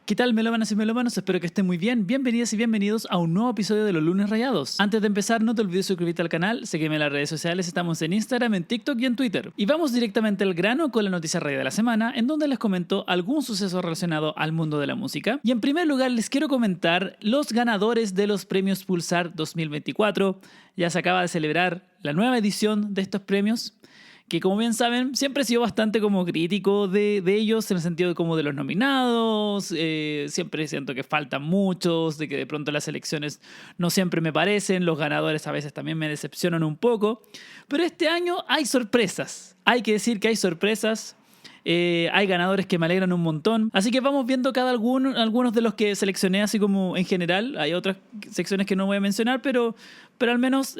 ¿Qué tal, melómanas y melómanos? Espero que estén muy bien. Bienvenidas y bienvenidos a un nuevo episodio de Los Lunes Rayados. Antes de empezar, no te olvides suscribirte al canal, sígueme en las redes sociales, estamos en Instagram, en TikTok y en Twitter. Y vamos directamente al grano con la noticia raya de la semana, en donde les comento algún suceso relacionado al mundo de la música. Y en primer lugar, les quiero comentar los ganadores de los premios Pulsar 2024. Ya se acaba de celebrar la nueva edición de estos premios, que como bien saben, siempre he sido bastante como crítico de ellos, en el sentido de como de los nominados, siempre siento que faltan muchos, de que de pronto las elecciones no siempre me parecen, los ganadores a veces también me decepcionan un poco, pero este año hay sorpresas, hay que decir que hay sorpresas. Hay ganadores que me alegran un montón. Así que vamos viendo algunos de los que seleccioné así como en general. Hay otras secciones que no voy a mencionar, pero al menos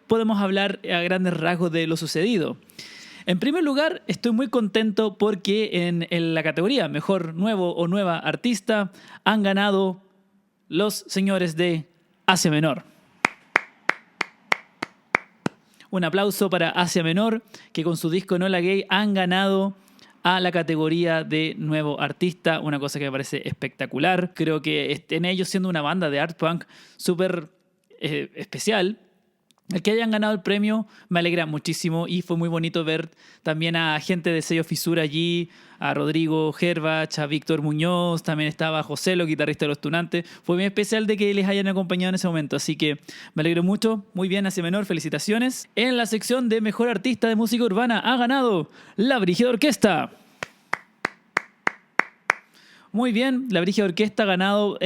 podemos hablar a grandes rasgos de lo sucedido. En primer lugar, estoy muy contento porque en la categoría Mejor Nuevo o Nueva Artista han ganado los señores de Asia Menor. Un aplauso para Asia Menor, que con su disco Enola Gay han ganado a la categoría de Nuevo Artista, una cosa que me parece espectacular. Creo que estén ellos siendo una banda de art punk súper especial. El que hayan ganado el premio me alegra muchísimo y fue muy bonito ver también a gente de sello Fisura allí, a Rodrigo Herbach, a Víctor Muñoz, también estaba José, lo guitarrista de Los Tunantes. Fue muy especial de que les hayan acompañado en ese momento, así que me alegro mucho. Muy bien, Asia Menor, felicitaciones. En la sección de Mejor Artista de Música Urbana ha ganado La Brígida Orquesta. Muy bien, La Brígida Orquesta ha ganado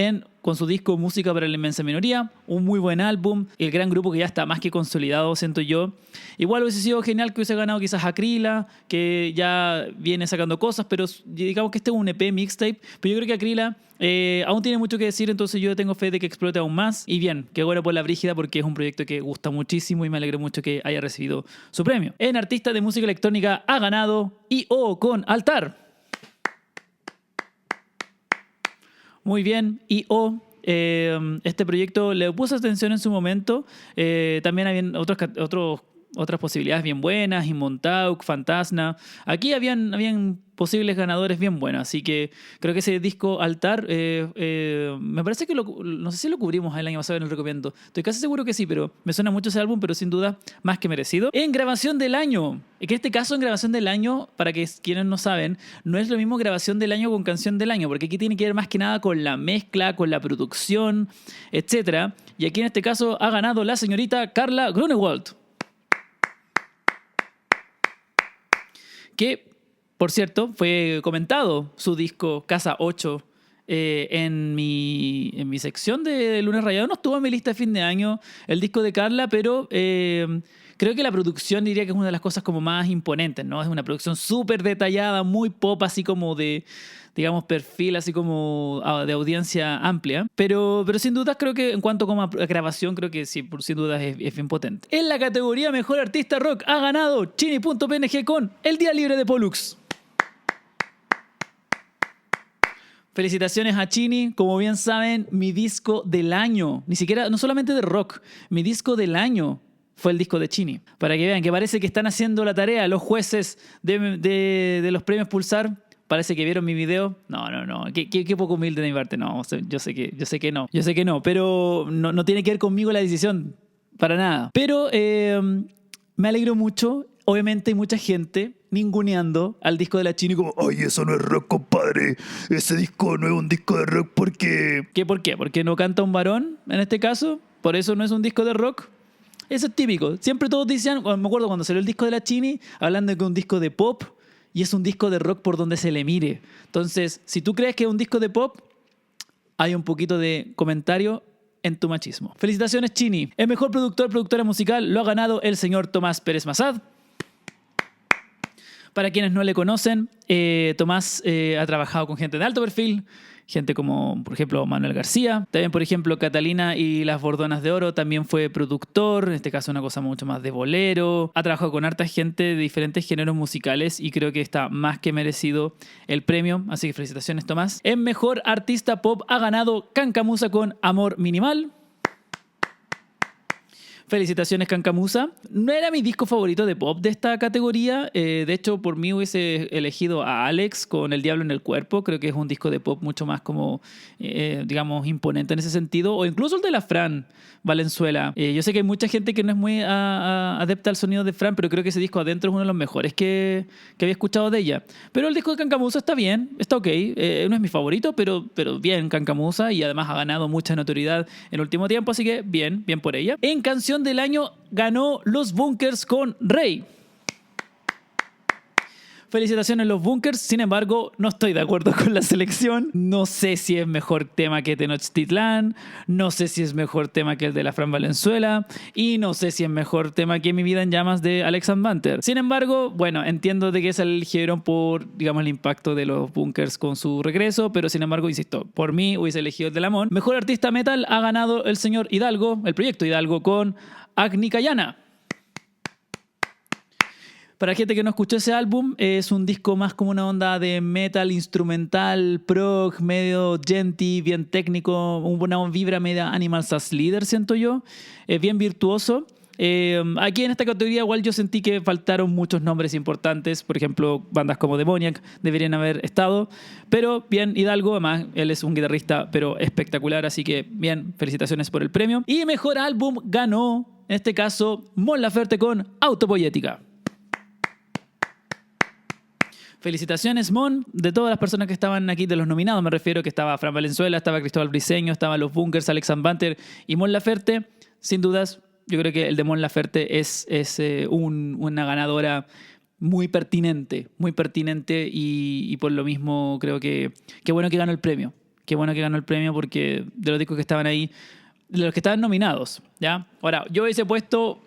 con su disco Música para la Inmensa Minoría, un muy buen álbum, el gran grupo que ya está más que consolidado, siento yo. Igual hubiese sido genial que hubiese ganado quizás Acrila, que ya viene sacando cosas, pero digamos que este es un EP mixtape, pero yo creo que Acrila aún tiene mucho que decir, entonces yo tengo fe de que explote aún más. Y bien, qué bueno por La Brígida porque es un proyecto que gusta muchísimo y me alegro mucho que haya recibido su premio. En Artista de Música Electrónica ha ganado I.O. con Altar. Muy bien, I.O. Este proyecto le puse atención en su momento. También habían otras posibilidades bien buenas, Inmontauk, Fantasna. Aquí habían posibles ganadores bien buenos, así que creo que ese disco Altar, me parece que no sé si lo cubrimos el año pasado en el recomiendo. Estoy casi seguro que sí, pero me suena mucho ese álbum, pero sin duda más que merecido. En Grabación del Año, que en este caso en Grabación del Año, para que quienes no saben, no es lo mismo Grabación del Año con Canción del Año, porque aquí tiene que ver más que nada con la mezcla, con la producción, etc. Y aquí en este caso ha ganado la señorita Carla Grunewald, que, por cierto, fue comentado su disco Casa 8 en mi sección de Lunes Rayado. No estuvo en mi lista de fin de año el disco de Carla, pero creo que la producción diría que es una de las cosas como más imponentes, ¿no? Es una producción súper detallada, muy pop, así como de, digamos, perfil, así como de audiencia amplia. Pero sin dudas creo que en cuanto como a grabación, creo que sí, sin dudas es bien potente. En la categoría Mejor Artista Rock ha ganado Chini.png con El Día Libre de Pollux. Felicitaciones a Chini, como bien saben, mi disco del año, no solamente de rock, mi disco del año fue el disco de Chini. Para que vean que parece que están haciendo la tarea los jueces de los premios Pulsar. Parece que vieron mi video. No. Qué poco humilde de mi parte. No, yo sé que no, pero no tiene que ver conmigo la decisión, para nada. Pero me alegro mucho. Obviamente hay mucha gente ninguneando al disco de la Chini como ¡ay, eso no es rock, compadre! Ese disco no es un disco de rock porque... ¿Por qué? ¿Porque no canta un varón en este caso? ¿Por eso no es un disco de rock? Eso es típico. Siempre todos decían, me acuerdo cuando salió el disco de la Chini, hablando de que es un disco de pop y es un disco de rock por donde se le mire. Entonces, si tú crees que es un disco de pop, hay un poquito de comentario en tu machismo. Felicitaciones, Chini. El mejor productora musical lo ha ganado el señor Tomás Pérez Mazad. Para quienes no le conocen, Tomás ha trabajado con gente de alto perfil, gente como, por ejemplo, Manuel García. También, por ejemplo, Catalina y las Bordonas de Oro también fue productor, en este caso una cosa mucho más de bolero. Ha trabajado con harta gente de diferentes géneros musicales y creo que está más que merecido el premio, así que felicitaciones, Tomás. En Mejor Artista Pop ha ganado Cancamusa con Amor Minimal. Felicitaciones, Kankamusa. No era mi disco favorito de pop de esta categoría. De hecho, por mí hubiese elegido a Alex con El Diablo en el Cuerpo. Creo que es un disco de pop mucho más como, digamos, imponente en ese sentido. O incluso el de la Fran Valenzuela. Yo sé que hay mucha gente que no es muy adepta al sonido de Fran, pero creo que ese disco adentro es uno de los mejores que había escuchado de ella. Pero el disco de Kankamusa está bien, está ok. No es mi favorito, pero bien, Kankamusa. Y además ha ganado mucha notoriedad en el último tiempo, así que bien por ella. En canción del año ganó Los Bunkers con Rey. Felicitaciones Los Bunkers, sin embargo, no estoy de acuerdo con la selección. No sé si es mejor tema que Tenochtitlan, no sé si es mejor tema que el de la Fran Valenzuela y no sé si es mejor tema que Mi Vida en Llamas de Alex and Banter. Sin embargo, bueno, entiendo de que se eligieron por, digamos, el impacto de Los Bunkers con su regreso, pero sin embargo, insisto, por mí hubiese elegido el de Lamón. Mejor artista metal ha ganado el señor Hidalgo, el proyecto Hidalgo con Agni Kayana. Para la gente que no escuchó ese álbum, es un disco más como una onda de metal instrumental, prog, medio genty, bien técnico, una vibra media Animals as Leader, siento yo. Bien virtuoso. Aquí en esta categoría igual yo sentí que faltaron muchos nombres importantes. Por ejemplo, bandas como Demoniac deberían haber estado. Pero bien, Hidalgo, además, él es un guitarrista pero espectacular. Así que bien, felicitaciones por el premio. Y mejor álbum ganó, en este caso, Mon Laferte con Autopoética. Felicitaciones, Mon, de todas las personas que estaban aquí, de los nominados, me refiero, que estaba Fran Valenzuela, estaba Cristóbal Briceño, estaban Los Bunkers, Alex and Banter y Mon Laferte. Sin dudas, yo creo que el de Mon Laferte es una ganadora muy pertinente y por lo mismo creo que qué bueno que ganó el premio. Qué bueno que ganó el premio porque de los discos que estaban ahí, de los que estaban nominados, ¿ya? Ahora, yo hubiese puesto...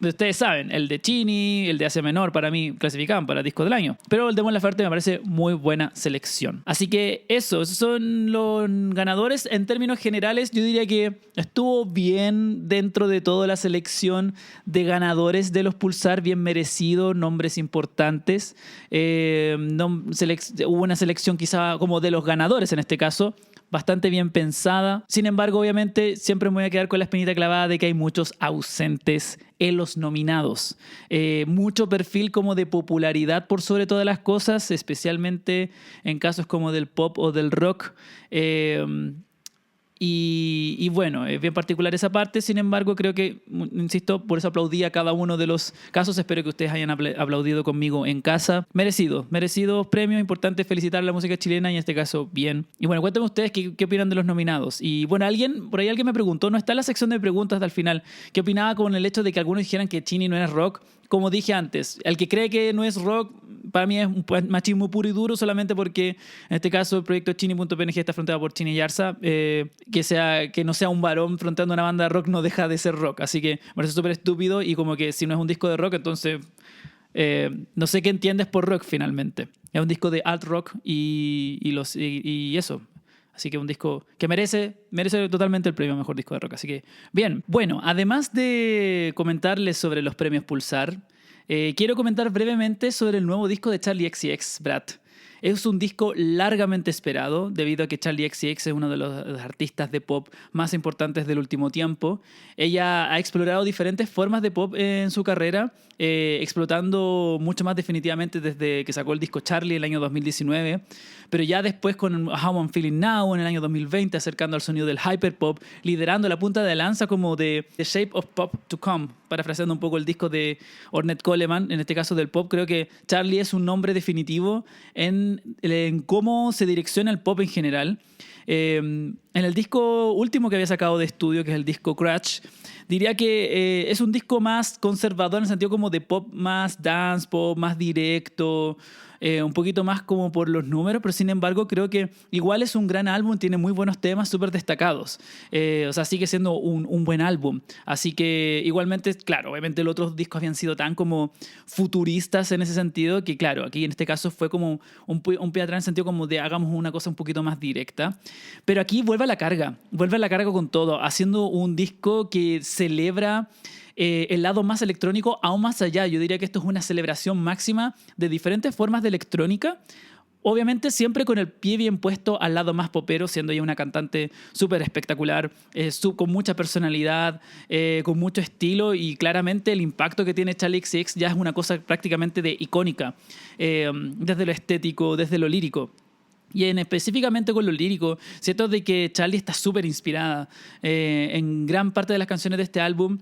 Ustedes saben, el de Chini, el de Asia Menor, para mí clasificaban para disco del año. Pero el de Mon Laferte me parece muy buena selección. Así que esos son los ganadores. En términos generales, yo diría que estuvo bien dentro de toda la selección de ganadores de los Pulsar, bien merecido, nombres importantes. Hubo una selección quizá como de los ganadores en este caso, bastante bien pensada. Sin embargo, obviamente, siempre me voy a quedar con la espinita clavada de que hay muchos ausentes en los nominados. Mucho perfil como de popularidad por sobre todas las cosas, especialmente en casos como del pop o del rock. Y bueno, es bien particular esa parte. Sin embargo, creo que, insisto, por eso aplaudí a cada uno de los casos. Espero que ustedes hayan aplaudido conmigo en casa. Merecidos premios. Importante felicitar a la música chilena y en este caso, bien. Y bueno, cuéntenme ustedes qué opinan de los nominados. Y bueno, por ahí alguien me preguntó, no está en la sección de preguntas al final, ¿qué opinaba con el hecho de que algunos dijeran que Chini no era rock? Como dije antes, el que cree que no es rock, para mí es un machismo puro y duro, solamente porque en este caso el proyecto Chini.png está fronteado por Chini Yarza. Que no sea un varón fronteando una banda de rock no deja de ser rock. Así que me parece súper estúpido y como que si no es un disco de rock, entonces no sé qué entiendes por rock finalmente. Es un disco de alt rock y eso. Así que un disco que merece totalmente el premio a Mejor Disco de Rock. Así que, bien. Bueno, además de comentarles sobre los premios Pulsar, quiero comentar brevemente sobre el nuevo disco de Charli XCX, Brat. Es un disco largamente esperado, debido a que Charli XCX es uno de los artistas de pop más importantes del último tiempo. Ella ha explorado diferentes formas de pop en su carrera, explotando mucho más definitivamente desde que sacó el disco Charlie en el año 2019, pero ya después con How I'm Feeling Now en el año 2020, acercando al sonido del hyperpop, liderando la punta de lanza como de The Shape of Pop to Come, parafraseando un poco el disco de Ornette Coleman, en este caso del pop. Creo que Charli es un nombre definitivo en cómo se direcciona el pop en general. En el disco último que había sacado de estudio, que es el disco Crash, diría que es un disco más conservador en el sentido como de pop más dance pop, más directo, un poquito más como por los números, pero sin embargo creo que igual es un gran álbum, tiene muy buenos temas súper destacados. O sea, sigue siendo un buen álbum. Así que igualmente, claro, obviamente los otros discos habían sido tan como futuristas en ese sentido, que claro, aquí en este caso fue como un pie atrás en el sentido como de hagamos una cosa un poquito más directa. Pero aquí vuelve a la carga con todo, haciendo un disco que celebra el lado más electrónico aún más allá. Yo diría que esto es una celebración máxima de diferentes formas de electrónica, Obviamente siempre con el pie bien puesto al lado más popero, siendo ella una cantante súper espectacular, con mucha personalidad, con mucho estilo, y claramente el impacto que tiene Charli XCX ya es una cosa prácticamente de icónica, desde lo estético, desde lo lírico. Y específicamente con lo lírico, siento de que Charli está súper inspirada en gran parte de las canciones de este álbum.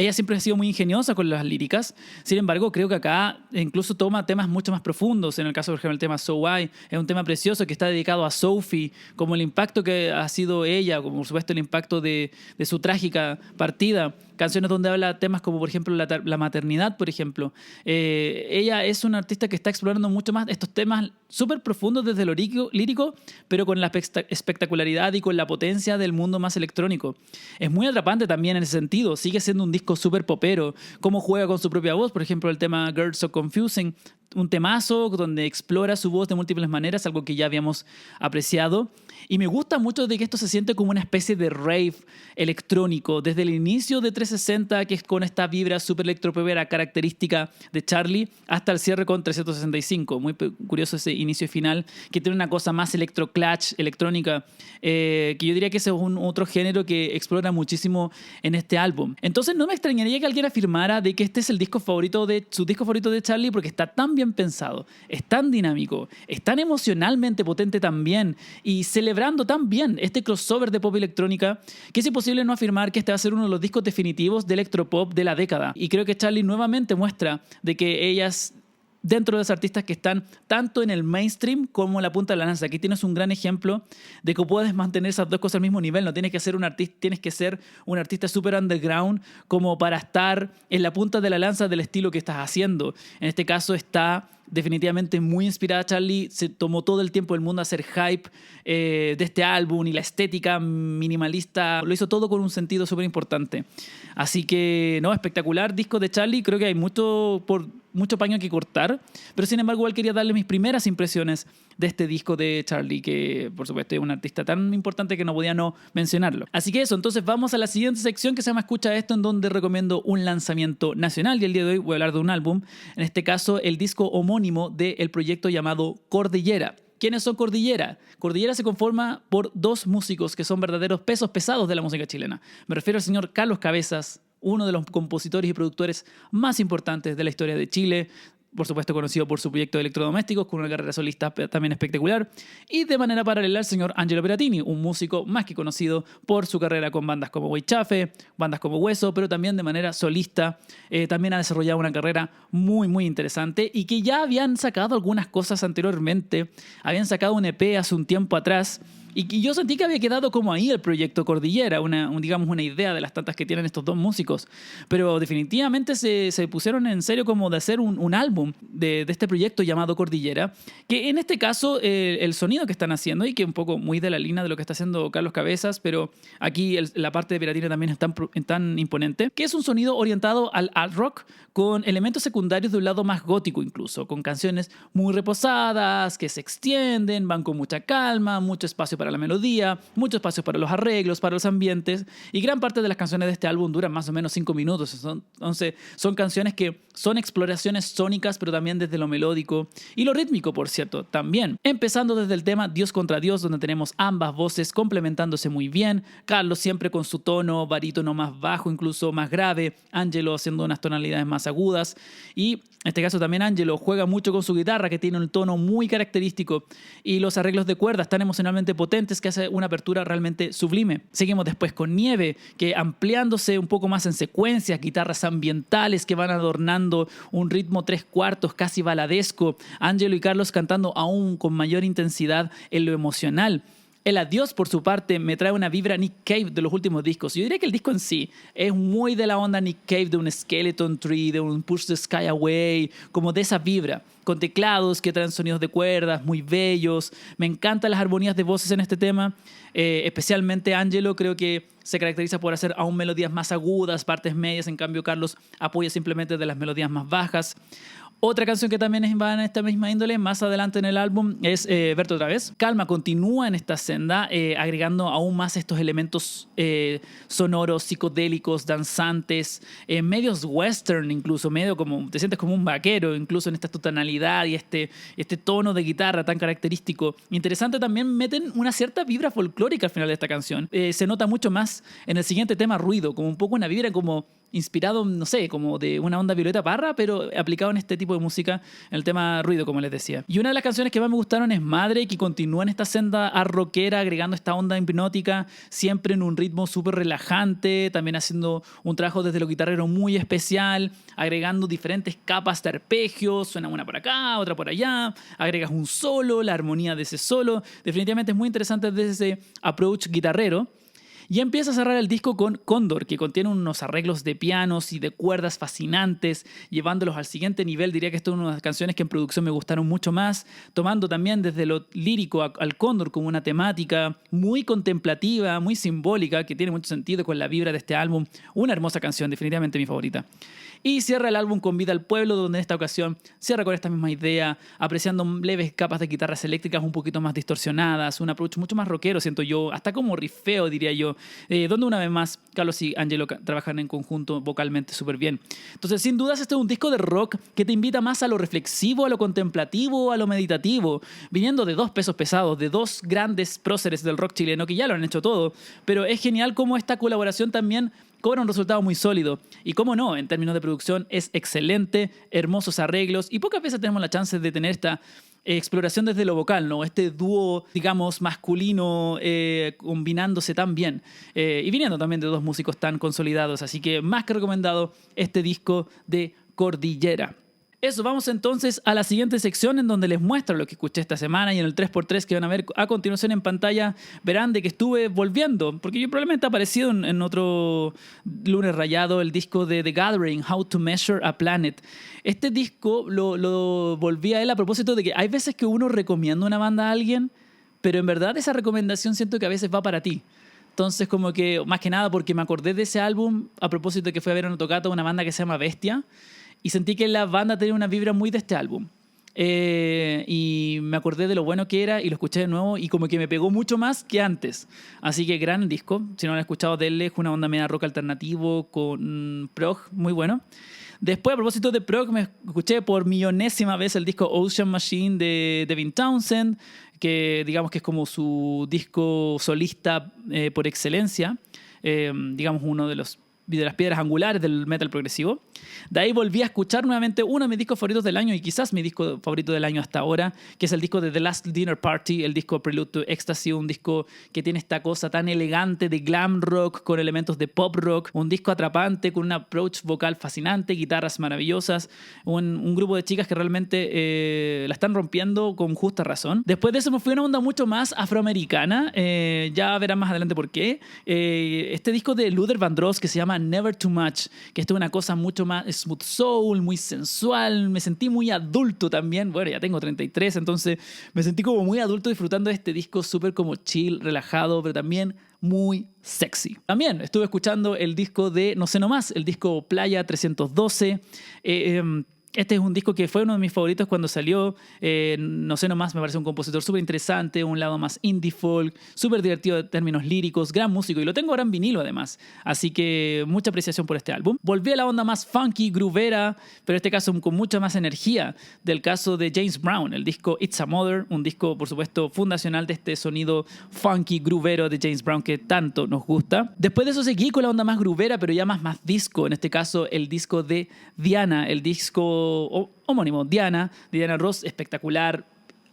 Ella siempre ha sido muy ingeniosa con las líricas. Sin embargo, creo que acá incluso toma temas mucho más profundos. En el caso, por ejemplo, el tema So Why es un tema precioso que está dedicado a Sophie, como el impacto que ha sido ella, como por supuesto el impacto de su trágica partida. Canciones donde habla temas como, por ejemplo, la maternidad, por ejemplo. Ella es una artista que está explorando mucho más estos temas súper profundos desde lo lírico, pero con la espectacularidad y con la potencia del mundo más electrónico. Es muy atrapante también en ese sentido. Sigue siendo un disco súper popero. Cómo juega con su propia voz, por ejemplo, el tema Girls So Confusing, un temazo donde explora su voz de múltiples maneras, algo que ya habíamos apreciado. Y me gusta mucho de que esto se siente como una especie de rave electrónico, desde el inicio de 360, que es con esta vibra súper electropopera característica de Charli, hasta el cierre con 365. Muy curioso ese inicio y final, que tiene una cosa más electroclatch, electrónica, que yo diría que ese es otro género que explora muchísimo en este álbum. Entonces no me extrañaría que alguien afirmara de que este es su disco favorito de Charli, porque está tan bien pensado, es tan dinámico, es tan emocionalmente potente también, y celebrando tan bien este crossover de pop electrónica, que es imposible no afirmar que este va a ser uno de los discos definitivos de electropop de la década. Y creo que Charli nuevamente muestra de que ellas, dentro de los artistas que están tanto en el mainstream como en la punta de la lanza. Aquí tienes un gran ejemplo de que puedes mantener esas dos cosas al mismo nivel. No tienes que ser un artista super underground como para estar en la punta de la lanza del estilo que estás haciendo. En este caso está definitivamente muy inspirada Charli. Se tomó todo el tiempo del mundo a hacer hype de este álbum, y la estética minimalista lo hizo todo con un sentido súper importante. Así que, no, espectacular disco de Charli. Creo que hay mucho paño que cortar, pero sin embargo igual quería darle mis primeras impresiones de este disco de Charli, que por supuesto es un artista tan importante que no podía no mencionarlo. Así que eso, entonces vamos a la siguiente sección, que se llama Escucha Esto, en donde recomiendo un lanzamiento nacional, y el día de hoy voy a hablar de un álbum, en este caso el disco homónimo del proyecto llamado Cordillera. ¿Quiénes son Cordillera? Cordillera se conforma por dos músicos que son verdaderos pesos pesados de la música chilena. Me refiero al señor Carlos Cabezas, uno de los compositores y productores más importantes de la historia de Chile, por supuesto conocido por su proyecto de electrodomésticos, con una carrera solista también espectacular, y de manera paralela el señor Angelo Peratini, un músico más que conocido por su carrera con bandas como Weichafe, bandas como Hueso, pero también de manera solista. También ha desarrollado una carrera muy muy interesante, y que ya habían sacado algunas cosas anteriormente. Habían sacado un EP hace un tiempo atrás, y yo sentí que había quedado como ahí el proyecto Cordillera, digamos una idea de las tantas que tienen estos dos músicos. Pero definitivamente se pusieron en serio como de hacer un álbum de este proyecto llamado Cordillera, que en este caso el sonido que están haciendo, y que un poco muy de la línea de lo que está haciendo Carlos Cabezas, pero aquí la parte de Peratini también es tan imponente, que es un sonido orientado al alt rock, con elementos secundarios de un lado más gótico incluso, con canciones muy reposadas, que se extienden, van con mucha calma, mucho espacio para la melodía, mucho espacio para los arreglos, para los ambientes, y gran parte de las canciones de este álbum duran más o menos 5 minutos. Entonces son canciones que son exploraciones sónicas, pero también desde lo melódico y lo rítmico, por cierto, también. Empezando desde el tema Dios contra Dios, donde tenemos ambas voces complementándose muy bien, Carlos siempre con su tono barítono más bajo, incluso más grave, Angelo haciendo unas tonalidades más agudas, y en este caso también Angelo juega mucho con su guitarra, que tiene un tono muy característico, y los arreglos de cuerdas tan emocionalmente potentes que hace una apertura realmente sublime. Seguimos después con Nieve, que ampliándose un poco más en secuencias, guitarras ambientales que van adornando un ritmo 3/4 casi baladesco, Angelo y Carlos cantando aún con mayor intensidad en lo emocional. El Adiós, por su parte, me trae una vibra Nick Cave de los últimos discos. Yo diría que el disco en sí es muy de la onda Nick Cave, de un Skeleton Tree, de un Push the Sky Away, como de esa vibra, con teclados que traen sonidos de cuerdas muy bellos. Me encantan las armonías de voces en este tema, especialmente Angelo creo que se caracteriza por hacer aún melodías más agudas, partes medias, en cambio Carlos apoya simplemente de las melodías más bajas. Otra canción que también va en esta misma índole, más adelante en el álbum, es Verte otra vez. Calma continúa en esta senda, agregando aún más estos elementos sonoros, psicodélicos, danzantes, medios western incluso, medio como, te sientes como un vaquero, incluso en esta tonalidad y este tono de guitarra tan característico. Interesante también, meten una cierta vibra folclórica al final de esta canción. Se nota mucho más en el siguiente tema, Ruido, como un poco una vibra como inspirado, no sé, como de una onda Violeta Parra, pero aplicado en este tipo de música, en el tema Ruido, como les decía. Y una de las canciones que más me gustaron es Madre, que continúa en esta senda rockera, agregando esta onda hipnótica, siempre en un ritmo súper relajante, también haciendo un trabajo desde lo guitarrero muy especial, agregando diferentes capas de arpegios, suena una por acá, otra por allá, agregas un solo, la armonía de ese solo, definitivamente es muy interesante desde ese approach guitarrero. Y empieza a cerrar el disco con Cóndor, que contiene unos arreglos de pianos y de cuerdas fascinantes, llevándolos al siguiente nivel. Diría que esto es una de las canciones que en producción me gustaron mucho más, tomando también desde lo lírico al Cóndor como una temática muy contemplativa, muy simbólica, que tiene mucho sentido con la vibra de este álbum. Una hermosa canción, definitivamente mi favorita. Y cierra el álbum con Vida al Pueblo, donde en esta ocasión cierra con esta misma idea, apreciando leves capas de guitarras eléctricas un poquito más distorsionadas, un approach mucho más rockero, siento yo, hasta como rifeo, diría yo, donde una vez más Carlos y Angelo trabajan en conjunto vocalmente súper bien. Entonces, sin dudas, este es un disco de rock que te invita más a lo reflexivo, a lo contemplativo, a lo meditativo, viniendo de dos pesos pesados, de dos grandes próceres del rock chileno que ya lo han hecho todo, pero es genial cómo esta colaboración también cobra un resultado muy sólido. Y cómo no, en términos de producción es excelente, hermosos arreglos y pocas veces tenemos la chance de tener esta exploración desde lo vocal, ¿no? Este dúo, digamos, masculino combinándose tan bien y viniendo también de dos músicos tan consolidados. Así que más que recomendado este disco de Cordillera. Eso, vamos entonces a la siguiente sección en donde les muestro lo que escuché esta semana, y en el 3x3 que van a ver a continuación en pantalla verán de que estuve volviendo, porque yo probablemente he aparecido en otro lunes rayado, el disco de The Gathering, How to Measure a Planet. Este disco lo volví a él a propósito de que hay veces que uno recomienda una banda a alguien, pero en verdad esa recomendación siento que a veces va para ti. Entonces, como que, más que nada porque me acordé de ese álbum a propósito de que fui a ver en Otocato una banda que se llama Bestia, y sentí que la banda tenía una vibra muy de este álbum. Y me acordé de lo bueno que era y lo escuché de nuevo y como que me pegó mucho más que antes. Así que gran disco. Si no lo han escuchado, denle. Es una onda media rock alternativo con prog, muy bueno. Después, a propósito de prog, me escuché por millonésima vez el disco Ocean Machine de Devin Townsend, que digamos que es como su disco solista por excelencia. Digamos uno de las piedras angulares del metal progresivo. De ahí volví a escuchar nuevamente uno de mis discos favoritos del año y quizás mi disco favorito del año hasta ahora, que es el disco de The Last Dinner Party, el disco Prelude to Ecstasy, un disco que tiene esta cosa tan elegante de glam rock con elementos de pop rock, un disco atrapante con un approach vocal fascinante, guitarras maravillosas, un grupo de chicas que realmente la están rompiendo con justa razón. Después de eso me fui a una onda mucho más afroamericana, ya verán más adelante por qué. Este disco de Luther Vandross que se llama Never Too Much, que esto es una cosa mucho más smooth soul, muy sensual, me sentí muy adulto también, bueno, ya tengo 33, entonces me sentí como muy adulto disfrutando de este disco súper como chill, relajado, pero también muy sexy. También estuve escuchando el disco de No sé nomás, el disco Playa 312, este es un disco que fue uno de mis favoritos cuando salió. No sé nomás, me parece un compositor súper interesante, un lado más indie folk, súper divertido en términos líricos, gran músico, y lo tengo ahora en vinilo además. Así que mucha apreciación por este álbum. Volví a la onda más funky, groovera, pero en este caso con mucha más energía, del caso de James Brown, el disco It's a Mother, un disco por supuesto fundacional de este sonido funky, groovero de James Brown que tanto nos gusta. Después de eso seguí con la onda más groovera, pero ya más disco, en este caso el disco de Diana, el disco homónimo, Diana Ross, espectacular,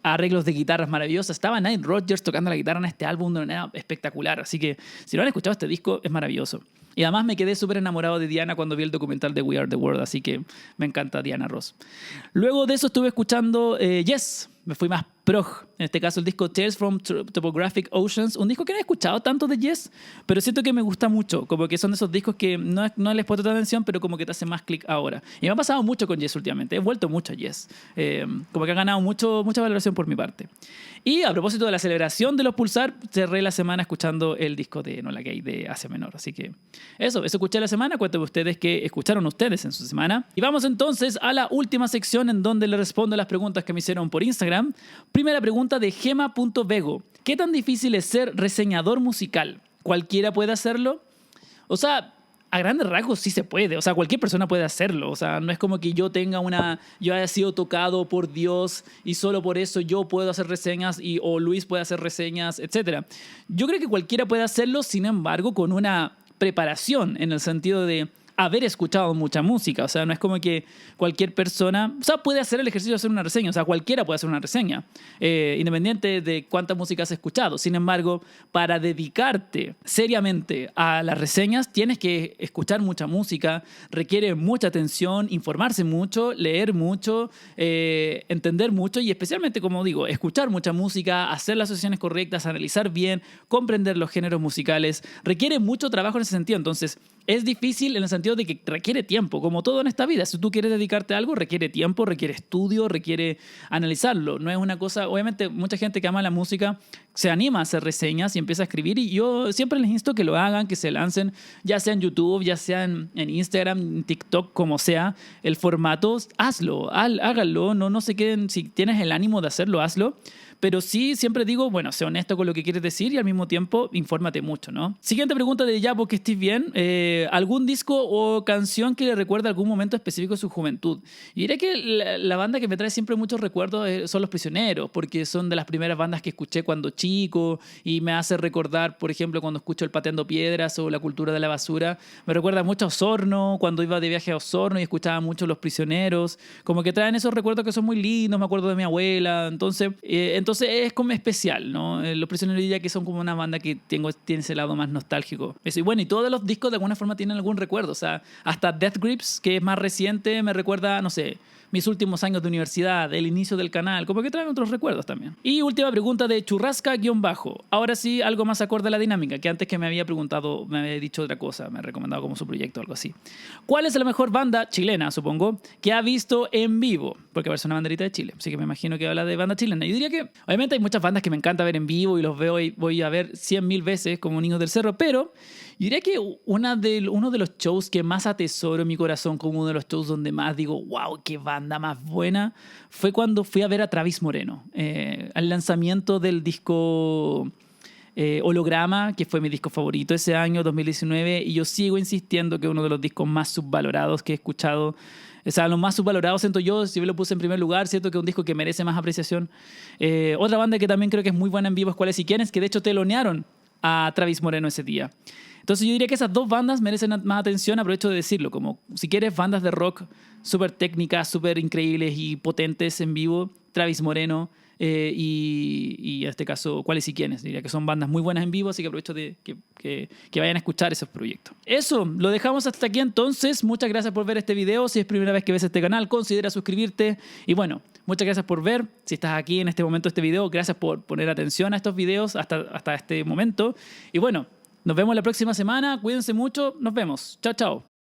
arreglos de guitarras maravillosas. Estaba Nile Rodgers tocando la guitarra en este álbum de manera espectacular, así que si no han escuchado este disco es maravilloso. Y además me quedé súper enamorado de Diana cuando vi el documental de We Are the World, así que me encanta Diana Ross. Luego de eso estuve escuchando Yes, me fui más prog. en este caso el disco Tales from Topographic Oceans, un disco que no he escuchado tanto de Yes, pero siento que me gusta mucho, como que son de esos discos que no les puedo tanta atención, pero como que te hace más clic ahora. Y me ha pasado mucho con Yes últimamente, he vuelto mucho a Yes, como que ha ganado mucha valoración por mi parte. Y a propósito de la celebración de los Pulsar, cerré la semana escuchando el disco de Enola Gay de Asia Menor, así que eso escuché la semana. Cuéntenme ustedes qué escucharon ustedes en su semana. Y vamos entonces a la última sección en donde le respondo las preguntas que me hicieron por Instagram. Primera pregunta de Gema.vego. ¿Qué tan difícil es ser reseñador musical? ¿Cualquiera puede hacerlo? O sea, a grandes rasgos sí se puede. O sea, cualquier persona puede hacerlo. O sea, no es como que yo haya sido tocado por Dios y solo por eso yo puedo hacer reseñas o Luis puede hacer reseñas, etc. Yo creo que cualquiera puede hacerlo, sin embargo, con una preparación en el sentido de haber escuchado mucha música. O sea, no es como que cualquier persona, o sea, puede hacer el ejercicio de hacer una reseña. O sea, cualquiera puede hacer una reseña, independiente de cuánta música has escuchado. Sin embargo, para dedicarte seriamente a las reseñas, tienes que escuchar mucha música, requiere mucha atención, informarse mucho, leer mucho, entender mucho y especialmente, como digo, escuchar mucha música, hacer las asociaciones correctas, analizar bien, comprender los géneros musicales. Requiere mucho trabajo en ese sentido. Entonces, es difícil en el sentido de que requiere tiempo, como todo en esta vida. Si tú quieres dedicarte a algo, requiere tiempo, requiere estudio, requiere analizarlo. No es una cosa... Obviamente, mucha gente que ama la música se anima a hacer reseñas y empieza a escribir, y yo siempre les insto que lo hagan, que se lancen, ya sea en YouTube, ya sea en Instagram, en TikTok, como sea. El formato, hazlo, háganlo. No se queden... Si tienes el ánimo de hacerlo, hazlo. Pero sí, siempre digo, bueno, sé honesto con lo que quieres decir y al mismo tiempo infórmate mucho, ¿no? Siguiente pregunta de Yapo, que estés bien. ¿Algún disco o canción que le recuerda algún momento específico de su juventud? Y diré que la banda que me trae siempre muchos recuerdos son Los Prisioneros, porque son de las primeras bandas que escuché cuando chico y me hace recordar, por ejemplo, cuando escucho el Pateando Piedras o La Cultura de la Basura. Me recuerda mucho a Osorno, cuando iba de viaje a Osorno y escuchaba mucho Los Prisioneros. Como que traen esos recuerdos que son muy lindos, me acuerdo de mi abuela. Entonces es como especial, ¿no? Los Prisioneros diría que son como una banda que tiene ese lado más nostálgico. Eso, y bueno, y todos los discos de alguna forma tienen algún recuerdo. O sea, hasta Death Grips, que es más reciente, me recuerda, no sé, mis últimos años de universidad, el inicio del canal, como que traen otros recuerdos también. Y última pregunta de Churrasca-bajo. Ahora sí, algo más acorde a la dinámica, que antes que me había preguntado, me había dicho otra cosa, me ha recomendado como su proyecto o algo así. ¿Cuál es la mejor banda chilena, supongo, que ha visto en vivo? Porque es una banderita de Chile, así que me imagino que habla de banda chilena. Yo diría que, obviamente hay muchas bandas que me encanta ver en vivo y los veo y voy a ver 100.000 veces como Niños del Cerro, pero yo diría que uno de los shows que más atesoro en mi corazón, como uno de los shows donde más digo, wow, qué banda más buena, fue cuando fui a ver a Travis Moreno, al lanzamiento del disco Holograma, que fue mi disco favorito ese año, 2019, y yo sigo insistiendo que es uno de los discos más subvalorados que he escuchado. O sea, lo más subvalorado siento yo, si yo lo puse en primer lugar, siento que es un disco que merece más apreciación. Otra banda que también creo que es muy buena en vivo es Cuáles y Quiénes, que de hecho telonearon a Travis Moreno ese día. Entonces yo diría que esas dos bandas merecen más atención. Aprovecho de decirlo, como si quieres bandas de rock súper técnicas, súper increíbles y potentes en vivo, Travis Moreno y en este caso Cuáles y Quiénes. Diría que son bandas muy buenas en vivo, así que aprovecho de que vayan a escuchar esos proyectos. Eso, lo dejamos hasta aquí entonces. Muchas gracias por ver este video. Si es primera vez que ves este canal, considera suscribirte. Y bueno, muchas gracias por ver. Si estás aquí en este momento de este video, gracias por poner atención a estos videos hasta este momento. Y bueno, nos vemos la próxima semana. Cuídense mucho. Nos vemos. Chao, chao.